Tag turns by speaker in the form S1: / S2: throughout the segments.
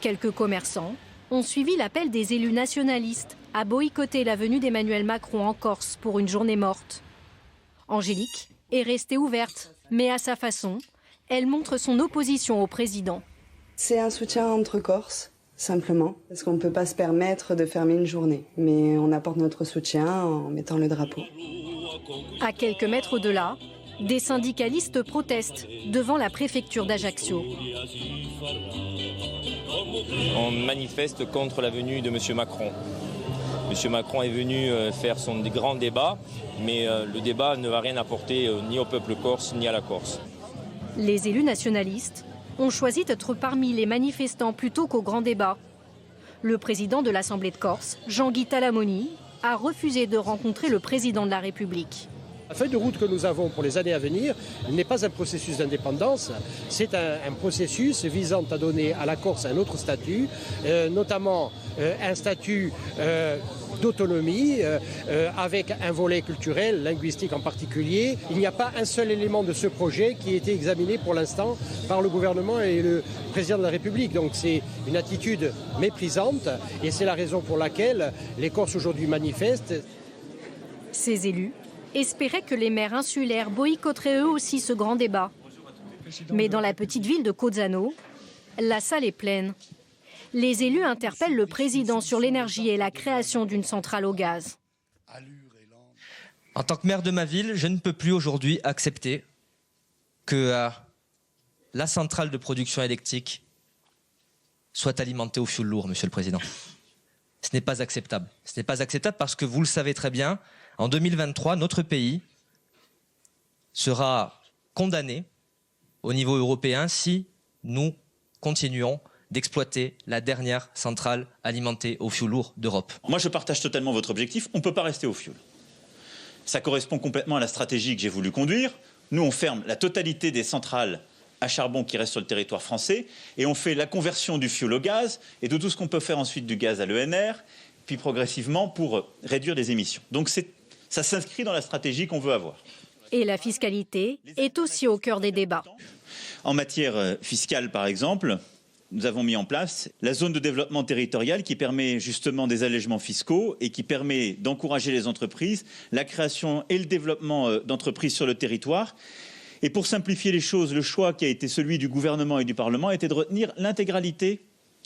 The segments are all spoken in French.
S1: Quelques commerçants ont suivi l'appel des élus nationalistes à boycotter la venue d'Emmanuel Macron en Corse pour une journée morte. Angélique est restée ouverte, mais à sa façon, elle montre son opposition au président.
S2: C'est un soutien entre Corses, simplement, parce qu'on ne peut pas se permettre de fermer une journée. Mais on apporte notre soutien en mettant le drapeau.
S1: À quelques mètres au-delà, des syndicalistes protestent devant la préfecture d'Ajaccio.
S3: On manifeste contre la venue de M. Macron. M. Macron est venu faire son grand débat, mais le débat ne va rien apporter ni au peuple corse ni à la Corse.
S1: Les élus nationalistes ont choisi d'être parmi les manifestants plutôt qu'au grand débat. Le président de l'Assemblée de Corse, Jean-Guy Talamoni, a refusé de rencontrer le président de la République.
S4: La feuille de route que nous avons pour les années à venir n'est pas un processus d'indépendance, c'est un processus visant à donner à la Corse un autre statut, notamment un statut d'autonomie avec un volet culturel, linguistique en particulier. Il n'y a pas un seul élément de ce projet qui a été examiné pour l'instant par le gouvernement et le président de la République. Donc c'est une attitude méprisante et c'est la raison pour laquelle les Corses aujourd'hui manifestent.
S1: Ces élus espéraient que les maires insulaires boycotteraient eux aussi ce grand débat. Mais dans la petite ville de Cozzano, la salle est pleine. Les élus interpellent le président sur l'énergie et la création d'une centrale au gaz.
S5: En tant que maire de ma ville, je ne peux plus aujourd'hui accepter que la centrale de production électrique soit alimentée au fioul lourd, Monsieur le Président. Ce n'est pas acceptable. Ce n'est pas acceptable parce que vous le savez très bien, en 2023, notre pays sera condamné au niveau européen si nous continuons d'exploiter la dernière centrale alimentée au fioul lourd d'Europe.
S6: Moi, je partage totalement votre objectif. On ne peut pas rester au fioul. Ça correspond complètement à la stratégie que j'ai voulu conduire. Nous, on ferme la totalité des centrales à charbon qui restent sur le territoire français et on fait la conversion du fioul au gaz et de tout ce qu'on peut faire ensuite du gaz à l'ENR, puis progressivement pour réduire les émissions. Donc ça s'inscrit dans la stratégie qu'on veut avoir.
S1: Et la fiscalité est aussi au cœur des débats.
S6: En matière fiscale, par exemple, nous avons mis en place la zone de développement territorial qui permet justement des allègements fiscaux et qui permet d'encourager les entreprises, la création et le développement d'entreprises sur le territoire. Et pour simplifier les choses, le choix qui a été celui du gouvernement et du Parlement était de retenir l'intégralité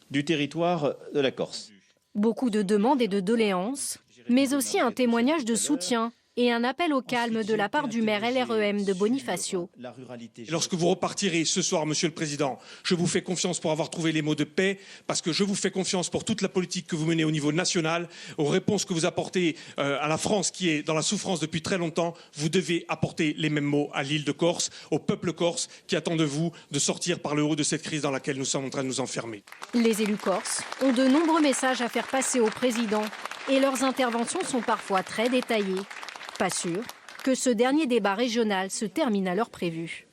S6: du territoire de la Corse.
S1: Beaucoup de demandes et de doléances, mais aussi un témoignage de soutien et un appel au calme de la part du maire LREM de Bonifacio.
S7: Lorsque vous repartirez ce soir, Monsieur le Président, je vous fais confiance pour avoir trouvé les mots de paix, parce que je vous fais confiance pour toute la politique que vous menez au niveau national, aux réponses que vous apportez à la France qui est dans la souffrance depuis très longtemps. Vous devez apporter les mêmes mots à l'île de Corse, au peuple corse qui attend de vous de sortir par le haut de cette crise dans laquelle nous sommes en train de nous enfermer.
S1: Les élus corses ont de nombreux messages à faire passer au président et leurs interventions sont parfois très détaillées. Pas sûr que ce dernier débat régional se termine à l'heure prévue.